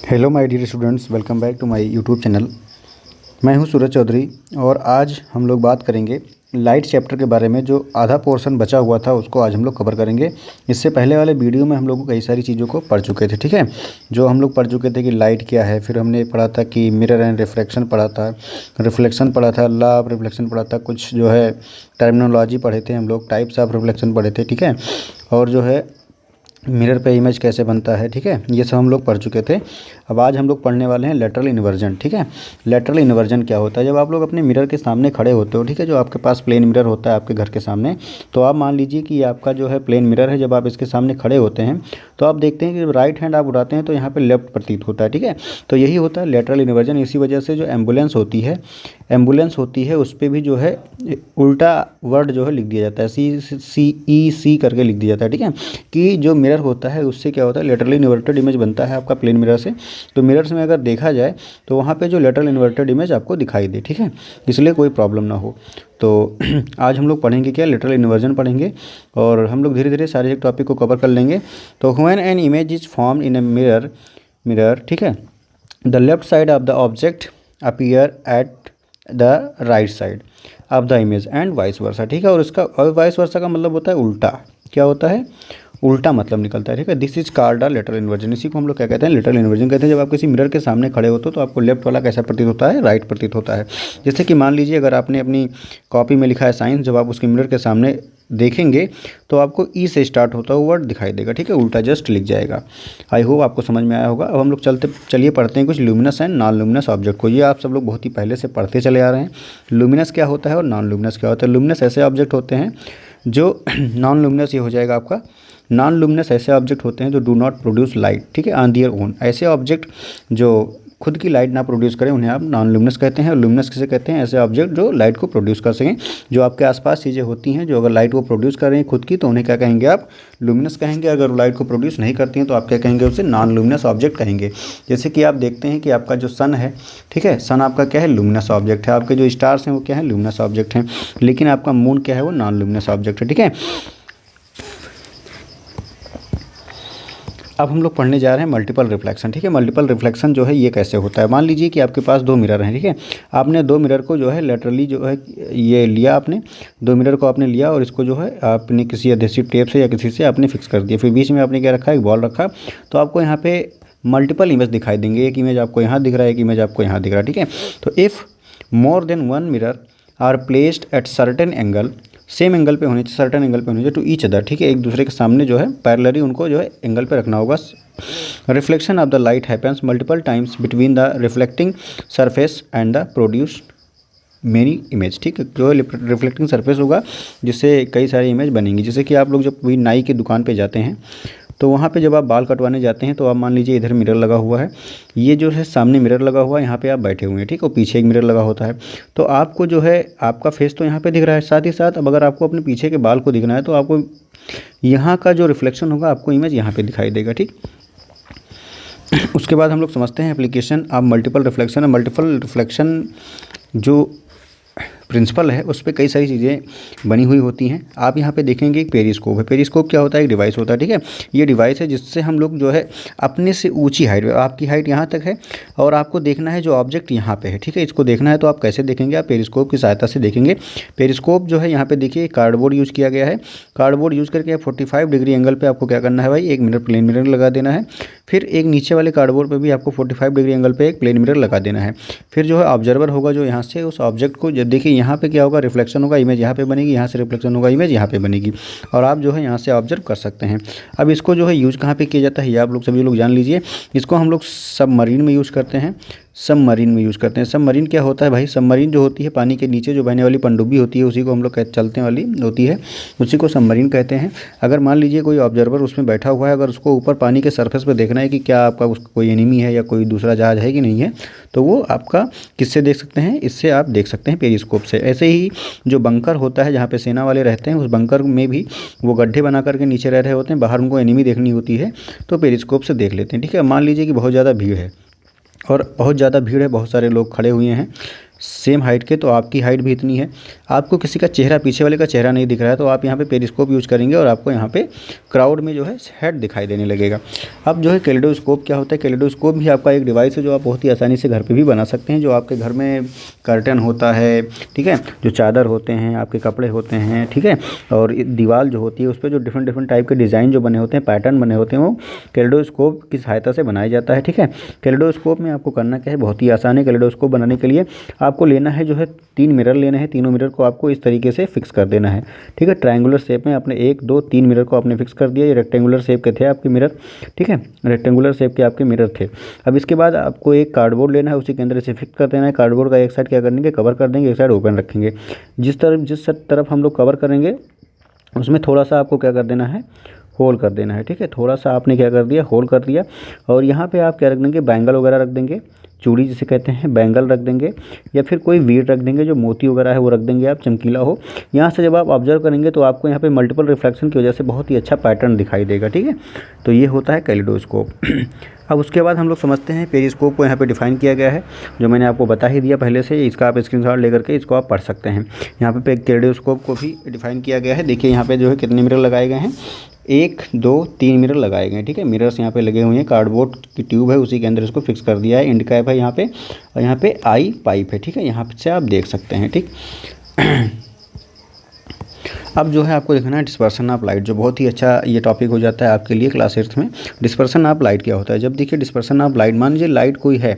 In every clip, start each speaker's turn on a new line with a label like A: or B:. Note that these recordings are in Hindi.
A: Hello my dear students, welcome back to my YouTube channel. मैं हूं सूरज चौधरी और आज हम लोग बात करेंगे लाइट चैप्टर के बारे में। जो आधा पोर्शन बचा हुआ था उसको आज हम लोग कवर करेंगे। इससे पहले वाले वीडियो में हम लोग कई सारी चीज़ों को पढ़ चुके थे, ठीक है। जो हम लोग पढ़ चुके थे कि लाइट क्या है, फिर हमने पढ़ा था कि मिरर एंड रिफ्लेक्शन पढ़ा था, रिफ्लेक्शन पढ़ा था, लॉ ऑफ रिफ्लेक्शन पढ़ा था, कुछ जो है टर्मिनोलॉजी पढ़े थे हम लोग, टाइप्स ऑफ रिफ्लेक्शन पढ़े थे, ठीक है। और जो है मिरर पे इमेज कैसे बनता है, ठीक है, ये सब हम लोग पढ़ चुके थे। अब आज हम लोग पढ़ने वाले हैं लेटरल इन्वर्जन, ठीक है। लेटरल इन्वर्जन क्या होता है? जब आप लोग अपने मिरर के सामने खड़े होते हो, ठीक है, जो आपके पास प्लेन मिरर होता है आपके घर के सामने, तो आप मान लीजिए कि आपका जो है प्लेन मिरर है। जब आप इसके सामने खड़े होते हैं तो आप देखते हैं कि जब राइट हैंड आप उठाते हैं तो यहाँ पर लेफ्ट प्रतीत होता है, ठीक है। तो यही होता है लेटरल इन्वर्जन। इसी वजह से जो एम्बुलेंस होती है उस पर भी जो है उल्टा वर्ड जो है लिख दिया जाता है, सी करके लिख दिया जाता है, ठीक है। कि जो मिरर होता है उससे क्या होता है, लेटरली इन्वर्टेड इमेज बनता है आपका प्लेन मिरर से। तो मिरर्स में अगर देखा जाए तो वहाँ पे जो लेटरल इन्वर्टेड इमेज आपको दिखाई दे, ठीक है, इसलिए कोई प्रॉब्लम ना हो। तो आज हम लोग पढ़ेंगे क्या, लेटरल इन्वर्जन पढ़ेंगे और हम लोग धीरे धीरे सारे एक टॉपिक को कवर कर लेंगे। तो when an image is form in a mirror, ठीक है, the left side of the object appear at the right side of the image and vice versa, ठीक है। और वाइस वर्सा का मतलब होता है उल्टा। क्या होता है? उल्टा मतलब निकलता है, ठीक है। This is called a lateral inversion. इसी को हम लोग क्या कहते हैं? लेटरल इन्वर्जन कहते हैं। जब आप किसी मिरर के सामने खड़े होते हो तो आपको लेफ्ट वाला कैसा प्रतीत होता है? राइट प्रतीत होता है। जैसे कि मान लीजिए अगर आपने अपनी कॉपी में लिखा है साइंस, जब आप उसके मिरर के सामने देखेंगे तो आपको ई से स्टार्ट होता हुआ वर्ड दिखाई देगा, ठीक है, उल्टा जस्ट लिख जाएगा। आई होप आपको समझ में आया होगा। अब हम लोग चलिए पढ़ते हैं कुछ luminous and non luminous object को। ये आप सब लोग बहुत ही पहले से पढ़ते चले आ रहे हैं। लुमिनस क्या होता है और नॉन लुमिनस क्या होता है। लुमिनस ऐसे ऑब्जेक्ट होते हैं जो नॉन लुमिनस ये हो जाएगा आपका। नॉन लुमिनस ऐसे ऑब्जेक्ट होते हैं जो डू नॉट प्रोड्यूस लाइट, ठीक है, ऑन दियर ओन। ऐसे ऑब्जेक्ट जो खुद की लाइट ना प्रोड्यूस करें उन्हें आप नॉन लुमिनस कहते हैं। और लुमिनस किसे कहते हैं? ऐसे ऑब्जेक्ट जो लाइट को प्रोड्यूस कर सकें। जो आपके आसपास चीज़ें होती हैं जो अगर लाइट को प्रोड्यूस कर रही हैं खुद की, तो उन्हें क्या कहेंगे आप? लुमिनस कहेंगे। अगर लाइट को प्रोड्यूस नहीं करती हैं तो आप क्या कहेंगे? उसे नॉन लुमिनस ऑब्जेक्ट कहेंगे। जैसे कि आप देखते हैं कि आपका जो सन है, ठीक है, सन आपका क्या है? लुमिनस ऑब्जेक्ट है। आपके जो स्टार्स हैं वो क्या है? लुमिनस ऑब्जेक्ट हैं। लेकिन आपका मून क्या है? वो नॉन लुमिनस ऑब्जेक्ट है, ठीक है। अब हम लोग पढ़ने जा रहे हैं मल्टीपल रिफ्लेक्शन, ठीक है। मल्टीपल रिफ्लेक्शन जो है ये कैसे होता है? मान लीजिए कि आपके पास दो मिरर हैं, ठीक है। आपने दो मिरर को जो है लेटरली जो है ये लिया, आपने दो मिरर को आपने लिया और इसको जो है आपने किसी एडहेसिव टेप से या किसी से आपने फिक्स कर दिया। फिर बीच में आपने क्या रखा? एक बॉल रखा। तो आपको यहाँ पे मल्टीपल इमेज दिखाई देंगे। एक इमेज आपको यहाँ दिख रहा है, एक इमेज आपको यहाँ दिख रहा है, ठीक है। तो if more than one mirror are placed at certain angle, same angle पे होने चाहिए, सर्टेन एंगल पे होने चाहिए, टू ईच अदर, ठीक है, एक दूसरे के सामने जो है पैरेलली उनको जो है एंगल पे रखना होगा। Reflection of the light happens multiple times between the reflecting surface and the produced many image, ठीक है। जो रिफ्लेक्टिंग सरफेस होगा जिससे कई सारी इमेज बनेंगी। जैसे कि आप लोग जब कोई नाई की दुकान पे जाते हैं तो वहाँ पे जब आप बाल कटवाने जाते हैं तो आप मान लीजिए इधर मिरर लगा हुआ है, ये जो है सामने मिरर लगा हुआ है, यहाँ पे आप बैठे हुए हैं, ठीक है, और पीछे एक मिरर लगा होता है। तो आपको जो है आपका फेस तो यहाँ पे दिख रहा है, साथ ही साथ अब अगर आपको अपने पीछे के बाल को दिखना है तो आपको यहाँ का जो रिफ्लेक्शन होगा आपको इमेज यहाँ पे दिखाई देगा, ठीक। उसके बाद हम लोग समझते हैं application of multiple reflection. Multiple reflection जो प्रिंसिपल है उस पर कई सारी चीज़ें बनी हुई होती हैं। आप यहाँ पे देखेंगे एक पेरिस्कोप है। पेरिस्कोप क्या होता है? एक डिवाइस होता है, ठीक है। ये डिवाइस है जिससे हम लोग जो है अपने से ऊंची हाइट, आपकी हाइट यहाँ तक है और आपको देखना है जो ऑब्जेक्ट यहाँ पे है, ठीक है, इसको देखना है। तो आप कैसे देखेंगे? आप पेरिस्कोप की सहायता से देखेंगे। पेरिस्कोप जो है यहाँ पे देखिए कार्डबोर्ड यूज़ किया गया है। कार्डबोर्ड यूज़ करके 45 डिग्री एंगल पर आपको क्या करना है भाई? एक मिरर, प्लेन मिरर लगा देना है। फिर एक नीचे वाले कार्डबोर्ड पर भी आपको 45 डिग्री एंगल पर एक प्लेन मिरर लगा देना है। फिर जो है ऑब्जर्वर होगा जो यहाँ से उस ऑब्जेक्ट को, जब देखिए यहाँ पे क्या होगा? रिफ्लेक्शन होगा, इमेज यहाँ पे बनेगी, यहाँ से रिफ्लेक्शन होगा, इमेज यहाँ पे बनेगी और आप जो है यहाँ से ऑब्जर्व कर सकते हैं। अब इसको जो है यूज़ कहाँ पे किया जाता है ये आप लोग सभी लोग जान लीजिए। इसको हम लोग सबमरीन में यूज़ करते हैं। सबमरीन में यूज़ करते हैं। सबमरीन क्या होता है भाई? सबमरीन जो होती है पानी के नीचे जो बहने वाली पनडुब्बी होती है उसी को हम लोग चलने वाली होती है, उसी को सबमरीन कहते हैं। अगर मान लीजिए कोई ऑब्जर्वर उसमें बैठा हुआ है, अगर उसको ऊपर पानी के सरफेस पर देखना है कि क्या आपका कोई एनिमी है या कोई दूसरा जहाज है कि नहीं है, तो वो आपका किससे देख सकते हैं? इससे आप देख सकते हैं पेरिस्कोप से। ऐसे ही जो बंकर होता है जहाँ पे सेना वाले रहते हैं, उस बंकर में भी वो गड्ढे बना करके नीचे रह रहे होते हैं, बाहर उनको एनिमी देखनी होती है तो पेरिस्कोप से देख लेते हैं, ठीक है। मान लीजिए कि बहुत ज़्यादा भीड़ है और बहुत ज़्यादा भीड़ है, बहुत सारे लोग खड़े हुए हैं सेम हाइट के, तो आपकी हाइट भी इतनी है। आपको किसी का चेहरा, पीछे वाले का चेहरा नहीं दिख रहा है, तो आप यहाँ पे पेरिस्कोप यूज़ करेंगे और आपको यहाँ पे क्राउड में जो है हेड दिखाई देने लगेगा। अब जो है कैलेडोस्कोप क्या होता है, कैलेडोस्कोप भी आपका एक डिवाइस है जो आप बहुत ही आसानी से घर पे भी बना सकते हैं। जो आपके घर में कर्टन होता है, ठीक है, जो चादर होते हैं, आपके कपड़े होते हैं, ठीक है, और दीवार जो होती है उस पर जो डिफरेंट डिफरेंट टाइप के डिज़ाइन जो बने होते हैं, पैटर्न बने होते हैं, वो कैलेडोस्कोप की सहायता से बनाया जाता है। ठीक है, कैलेडोस्कोप में आपको करना क्या है, बहुत ही आसान है। कैलेडोस्कोप बनाने के लिए आपको लेना है जो है 3 मिरर लेने हैं। तीनों मिरर को आपको इस तरीके से फिक्स कर देना है। ठीक है, ट्रायंगुलर शेप में आपने 1 2 3 मिरर को आपने फिक्स कर दिया। ये रेक्टेंगुलर शेप के थे आपके मिरर, ठीक है, रेक्टेंगुलर शेप के आपके मिरर थे। अब इसके बाद आपको एक कार्डबोर्ड लेना है, उसी के अंदर इसे फिक्स कर देना है। कार्डबोर्ड का एक साइड क्या करेंगे, कवर कर देंगे, एक साइड ओपन रखेंगे। जिस तरफ हम लोग कवर करेंगे उसमें थोड़ा सा आपको क्या कर देना है, होल कर देना है। ठीक है, थोड़ा सा आपने क्या कर दिया, होल कर दिया। और यहाँ पे आप क्या रख देंगे, बैंगल वगैरह रख देंगे, चूड़ी जिसे कहते हैं, बैंगल रख देंगे, या फिर कोई वीड रख देंगे जो मोती वगैरह है वो रख देंगे आप, चमकीला हो। यहाँ से जब आप ऑब्जर्व करेंगे तो आपको यहाँ पे मल्टीपल रिफ्लेक्शन की वजह से बहुत ही अच्छा पैटर्न दिखाई देगा। ठीक है, तो ये होता है कैलेडोस्कोप। अब उसके बाद हम लोग समझते हैं पेरिस्कोप को। यहाँ पे डिफाइन किया गया है, जो मैंने आपको बता ही दिया पहले से। इसका आप स्क्रीनशॉट लेकर के इसको आप पढ़ सकते हैं। यहाँ पे कैलेडोस्कोप को भी डिफाइन किया गया है। देखिए यहाँ पे जो है कितने मिरर लगाए गए हैं, 1 2 3 मिरर लगाए गए हैं। ठीक है, मिरर्स यहाँ पे लगे हुए हैं, कार्डबोर्ड की ट्यूब है उसी के अंदर इसको फिक्स कर दिया है। एंड कैप है यहाँ पे, और यहाँ पे आई पाइप है। ठीक है, यहाँ से आप देख सकते हैं। ठीक, अब जो है आपको देखना है डिस्पर्सन ऑफ लाइट, जो बहुत ही अच्छा ये टॉपिक हो जाता है आपके लिए क्लास 8th में। डिस्पर्सन ऑफ लाइट क्या होता है, जब देखिए डिस्पर्सन ऑफ लाइट, मान लीजिए लाइट कोई है,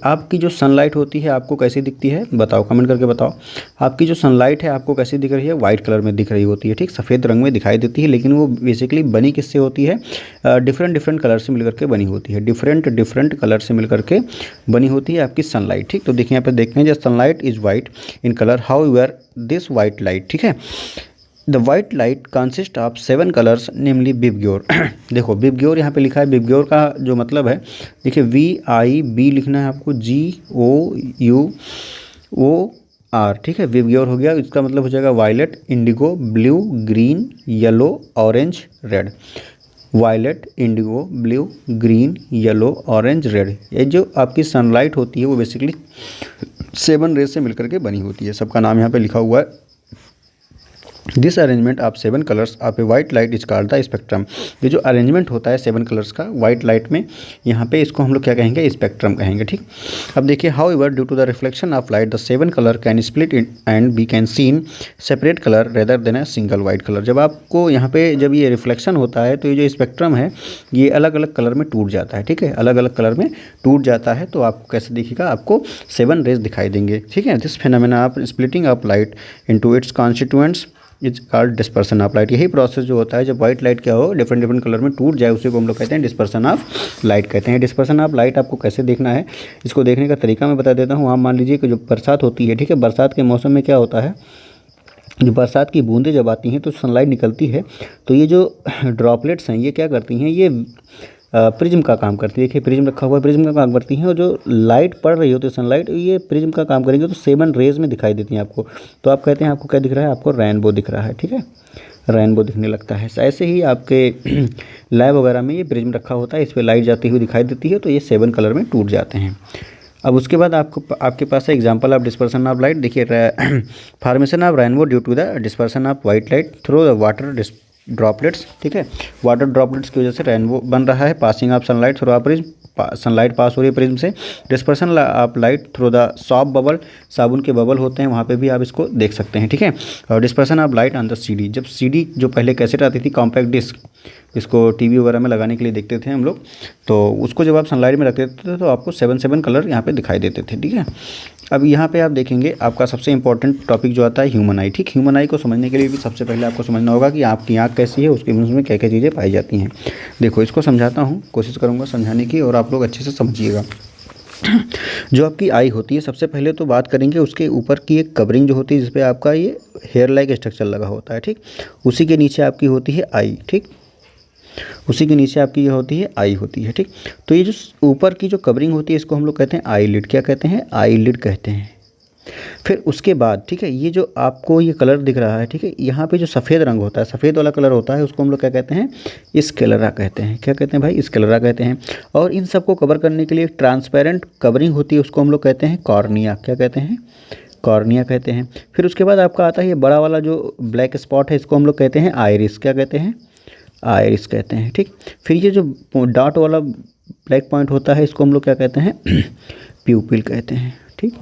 A: आपकी जो सनलाइट होती है आपको कैसी दिखती है, बताओ, कमेंट करके बताओ। आपकी जो सनलाइट है आपको कैसी दिख रही है, वाइट कलर में दिख रही होती है। ठीक, सफ़ेद रंग में दिखाई देती है, लेकिन वो बेसिकली बनी किससे होती है, डिफरेंट कलर से मिलकर के बनी होती है। डिफरेंट कलर से मिलकर के बनी होती है आपकी सनलाइट। ठीक, तो देखिए यहाँ पर देखते हैं, जब sunlight is white in colour, how your this white light. ठीक है, the white light consist of 7 colours namely VIBGYOR. देखो विबग्योर यहाँ पे लिखा है, विबग्योर का जो मतलब है, देखिए VIB लिखना है आपको, GOUOR। ठीक है, विबग्योर हो गया, इसका मतलब हो जाएगा violet, indigo, blue, green, yellow, orange, red. Violet, indigo, blue, green, yellow, orange, red. ये जो आपकी सनलाइट होती है वो बेसिकली 7 रेज से मिलकर के बनी होती है। सबका नाम यहाँ पे लिखा हुआ है। This arrangement of 7 colours of A white light is called the spectrum. ये जो अरेंजमेंट होता है 7 कलर्स का वाइट लाइट में, यहाँ पे इसको हम लोग क्या कहेंगे, स्पेक्ट्रम कहेंगे। ठीक, अब देखिए, however due to the reflection of light the 7 colour can split in and we can seen separate colour rather than a single white colour. जब आपको यहाँ पे जब ये रिफ्लेक्शन होता है तो ये जो स्पेक्ट्रम है ये अलग अलग कलर में टूट जाता है। ठीक है, अलग अलग कलर में टूट जाता है, तो आपको कैसे दिखेगा, आपको 7 रेज दिखाई देंगे। ठीक है, this phenomena of splitting of light into its constituents is called dispersion of light. यही प्रोसेस जो होता है जब वाइट लाइट क्या हो, डिफरेंट कलर में टूट जाए, उसी को हम लोग कहते हैं डिस्पर्सन ऑफ लाइट कहते हैं। डिस्पर्सन ऑफ लाइट आपको कैसे देखना है, इसको देखने का तरीका मैं बता देता हूँ। आप मान लीजिए कि जो बरसात होती है, ठीक है, बरसात के मौसम में क्या होता है, जो बरसात की बूंदें जब आती हैं तो सनलाइट निकलती है, तो ये जो ड्रॉपलेट्स हैं ये क्या करती हैं, ये प्रिज्म का काम करती है। देखिए प्रिज्म रखा हुआ है, प्रिज्म का काम करती हैं, और जो लाइट पड़ रही होती है सनलाइट, ये प्रिज्म का काम करेंगे तो 7 रेज में दिखाई देती हैं आपको। तो आप कहते हैं आपको क्या दिख रहा है, आपको रेनबो दिख रहा है। ठीक है, रेनबो दिखने लगता है। ऐसे ही आपके लैब वगैरह में ये प्रिज्म रखा होता है, इस पर लाइट जाती हुई दिखाई देती है, तो ये 7 कलर में टूट जाते हैं। अब उसके बाद आपके पास है example of dispersion of light. देखिए, formation of rainbow due to the dispersion of white light through the water droplets. ठीक है, वाटर ड्रॉपलेट्स की वजह से रेनबो बन रहा है। Passing of sunlight through prism, sunlight pass हो रही है प्रिज्म से। Dispersion of light through the soap bubble, साबुन के बबल होते हैं वहाँ पे भी आप इसको देख सकते हैं। ठीक है, और dispersion of light on the CD। जब CD जो पहले कैसेट आती थी, कॉम्पैक्ट डिस्क, इसको टीवी वगैरह में लगाने के लिए देखते थे हम लोग, तो उसको जब आप सनलाइट में रखते थे तो आपको 7 कलर यहाँ पे दिखाई देते थे। ठीक है, अब यहाँ पे आप देखेंगे आपका सबसे इंपॉर्टेंट टॉपिक जो आता है ह्यूमन आई। ठीक, ह्यूमन आई को समझने के लिए भी सबसे पहले आपको समझना होगा कि आपकी आँख कैसी है, उसके उसमें क्या क्या चीज़ें पाई जाती हैं। देखो इसको समझाता हूँ, कोशिश करूँगा समझाने की, और आप लोग अच्छे से समझिएगा। जो आपकी आई होती है, सबसे पहले तो बात करेंगे उसके ऊपर की एक कवरिंग जो होती है, जिस पे आपका ये हेयर लाइक स्ट्रक्चर लगा होता है। ठीक, उसी के नीचे आपकी होती है आई। ठीक, उसी के नीचे आपकी ये होती है आई होती है। ठीक, तो ये जो ऊपर की जो कवरिंग होती है इसको हम लोग कहते हैं आई लिड। क्या कहते हैं, आई लिड कहते हैं। फिर उसके बाद ठीक है, ये जो आपको ये कलर दिख रहा है ठीक है, यहाँ पे जो सफ़ेद रंग होता है, सफ़ेद वाला कलर होता है, उसको हम लोग क्या कहते हैं, स्क्लेरा कहते हैं। क्या कहते हैं भाई, स्क्लेरा कहते हैं। और इन सबको कवर करने के लिए ट्रांसपेरेंट कवरिंग होती है, उसको हम लोग कहते हैं कॉर्निया। क्या कहते हैं, कॉर्निया कहते हैं। फिर उसके बाद आपका आता है ये बड़ा वाला जो ब्लैक स्पॉट है, इसको हम लोग कहते हैं आइरिस। क्या कहते हैं, आइरिस कहते हैं। ठीक, फिर ये जो डॉट वाला ब्लैक पॉइंट होता है, इसको हम लोग क्या कहते हैं, प्यूपिल कहते हैं। ठीक,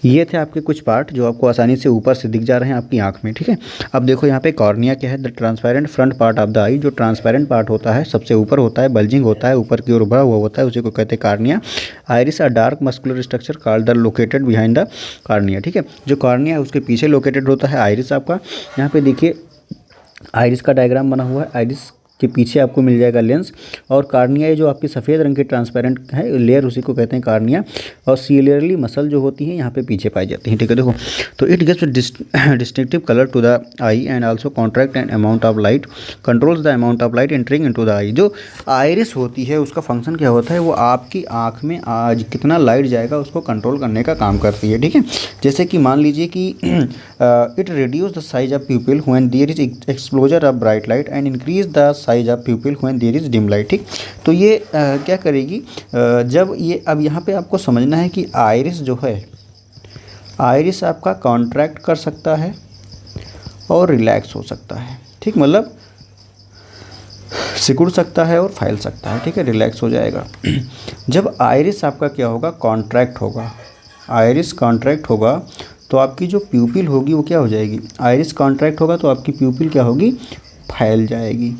A: ये थे आपके कुछ पार्ट जो आपको आसानी से ऊपर से दिख जा रहे हैं आपकी आंख में। ठीक है, अब देखो यहाँ पे कॉर्निया क्या है, the transparent front part of the eye. जो ट्रांसपेरेंट पार्ट होता है सबसे ऊपर होता है, बल्जिंग होता है, ऊपर की ओर उभरा हुआ होता है, उसी को कहते हैं cornea. Iris a dark muscular structure called the located behind the cornea. ठीक है, जो कॉर्निया है उसके पीछे लोकेटेड होता है आइरिस आपका। यहाँ पे देखिए आइरिस का डायग्राम बना हुआ है, आइरिस के पीछे आपको मिल जाएगा लेंस, और कार्निया जो आपकी सफ़ेद रंग की ट्रांसपेरेंट है लेयर, उसी को कहते हैं कार्निया। और सीलियरली मसल जो होती है यहाँ पे पीछे पाई जाती है। ठीक है, देखो तो it gives distinctive colour to the eye and also contract and amount of light, controls the amount of light entering into the eye. जो आइरिस होती है उसका फंक्शन क्या होता है, वो आपकी आँख में आज कितना लाइट जाएगा उसको कंट्रोल करने का काम करती है। ठीक है, जैसे कि मान लीजिए कि it reduce the size of pupil when there is exposure of bright light and increase the size of pupil when there is dim light. ठीक, तो ये क्या करेगी, जब ये अब यहाँ पे आपको समझना है कि आइरिस जो है, आइरिस आपका कॉन्ट्रैक्ट कर सकता है और रिलैक्स हो सकता है। ठीक, मतलब सिकुड़ सकता है और फैल सकता है। ठीक है, रिलैक्स हो जाएगा। जब आइरिस आपका क्या होगा, कॉन्ट्रैक्ट होगा, आइरिस कॉन्ट्रैक्ट होगा तो आपकी जो प्यूपिल होगी वो क्या हो जाएगी, आइरिस कॉन्ट्रैक्ट होगा तो आपकी प्यूपिल क्या होगी, फैल जाएगी।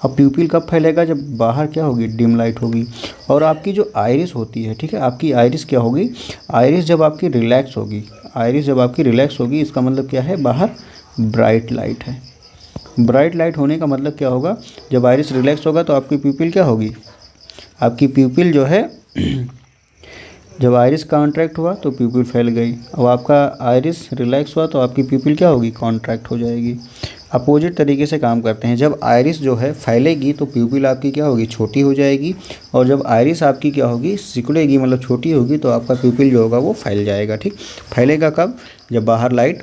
A: अब प्यूपिल कब फैलेगा, जब बाहर क्या होगी, डिम लाइट होगी। और आपकी जो आइरिस होती है, ठीक है, आपकी आइरिस क्या होगी, आइरिस जब आपकी रिलैक्स होगी, आइरिस जब आपकी रिलैक्स होगी, इसका मतलब क्या है, बाहर ब्राइट लाइट है। ब्राइट लाइट होने का मतलब क्या होगा, जब आइरिस रिलैक्स होगा तो आपकी प्यूपिल क्या होगी, आपकी प्यूपिल जो है जब आइरिस कॉन्ट्रैक्ट हुआ तो प्यूपिल फैल गई। अब आपका आइरिस रिलैक्स हुआ तो आपकी प्यूपिल क्या होगी, कॉन्ट्रैक्ट हो जाएगी। अपोजिट तरीके से काम करते हैं, जब आइरिस जो है फैलेगी तो प्यूपिल आपकी क्या होगी, छोटी हो जाएगी। और जब आइरिस आपकी क्या होगी, सिकुड़ेगी, मतलब छोटी होगी, तो आपका प्यूपिल जो होगा वो फैल जाएगा। ठीक, फैलेगा कब, जब बाहर लाइट,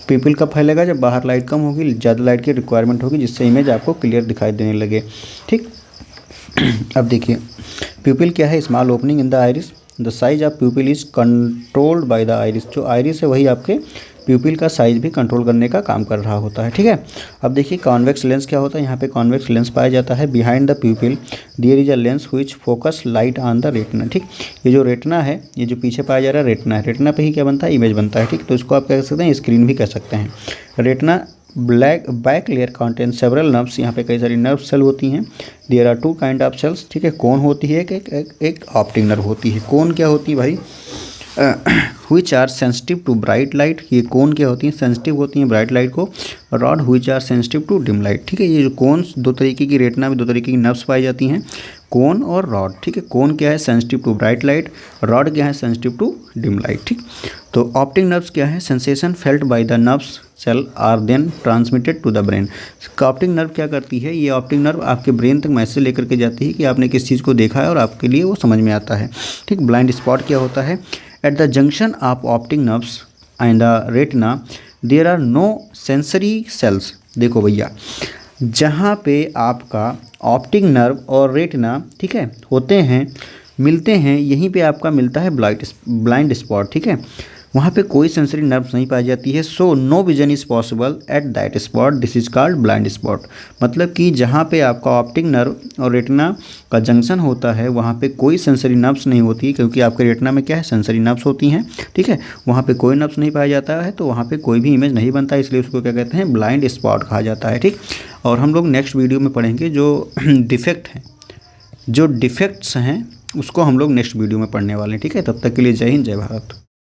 A: प्यूपिल कब फैलेगा, जब बाहर लाइट कम होगी, ज़्यादा लाइट की रिक्वायरमेंट होगी, जिससे इमेज आपको क्लियर दिखाई देने लगे। ठीक, अब देखिए प्यूपिल क्या है, small opening in the iris, the size of प्यूपिल is controlled by the iris. जो आइरिस है वही आपके प्यूपिल का साइज भी कंट्रोल करने का काम कर रहा होता है। ठीक है, अब देखिए कॉन्वेक्स लेंस क्या होता है, यहाँ पे कॉन्वेक्स लेंस पाया जाता है। Behind the pupil there is a lens which focus light on the retina. ठीक, ये जो रेटिना है, ये जो पीछे पाया जा रहा है रेटिना है, रेटिना पे ही क्या बनता है, इमेज बनता है। ठीक, तो इसको आप क्या कह सकते हैं, स्क्रीन भी कह सकते हैं। Retina black back layer contain several nerves, यहाँ पे कई सारी नर्व सेल होती हैं। There are two kind of cells. ठीक है, कोन होती है, एक ऑप्टिक नर्व होती है। कोन क्या होती है भाई, which are sensitive to bright light. ये कोन क्या होती हैं, सेंसिटिव होती हैं ब्राइट लाइट को। Rod which are sensitive to dim light. ठीक है, ये जो कोन्स, दो तरीके की रेटिना में दो तरीके की नर्व्स पाई जाती हैं, कोन और रॉड। ठीक है, कोन क्या है, sensitive to bright light, rod क्या है, सेंसिटिव टू डिम लाइट। ठीक, तो ऑप्टिक नर्व्स क्या है, sensation felt by the nerves cell are then transmitted to the brain. Optic nerve क्या करती है, ये ऑप्टिक नर्व आपके ब्रेन तक मैसेज लेकर के जाती है कि आपने किस चीज़ को देखा है और आपके लिए वो समझ में आता है। ठीक, ब्लाइंड स्पॉट क्या होता है, at the junction of optic nerves and the retina there are no sensory cells. देखो भैया, जहाँ पे आपका ऑप्टिक नर्व और रेटिना, ठीक है, होते हैं, मिलते हैं, यहीं पे आपका मिलता है ब्लाइंड स्पॉट। ठीक है, वहाँ पे कोई सेंसरी नर्व्स नहीं पाई जाती है। So no vision is possible at that spot, this is called blind spot. मतलब कि जहाँ पे आपका ऑप्टिक नर्व और रेटिना का जंक्शन होता है वहाँ पे कोई सेंसरी नर्व्स नहीं होती, क्योंकि आपके रेटिना में क्या है, सेंसरी नर्व्स होती हैं। ठीक है, वहाँ पे कोई नर्व्स नहीं पाया जाता है, तो वहाँ पे कोई भी इमेज नहीं बनता, इसलिए उसको क्या कहते हैं, ब्लाइंड स्पॉट कहा जाता है। ठीक, और हम लोग नेक्स्ट वीडियो में पढ़ेंगे जो डिफेक्ट हैं, जो डिफेक्ट्स हैं उसको हम लोग नेक्स्ट वीडियो में पढ़ने वाले हैं। ठीक है, तब तक के लिए जय हिंद, जय भारत।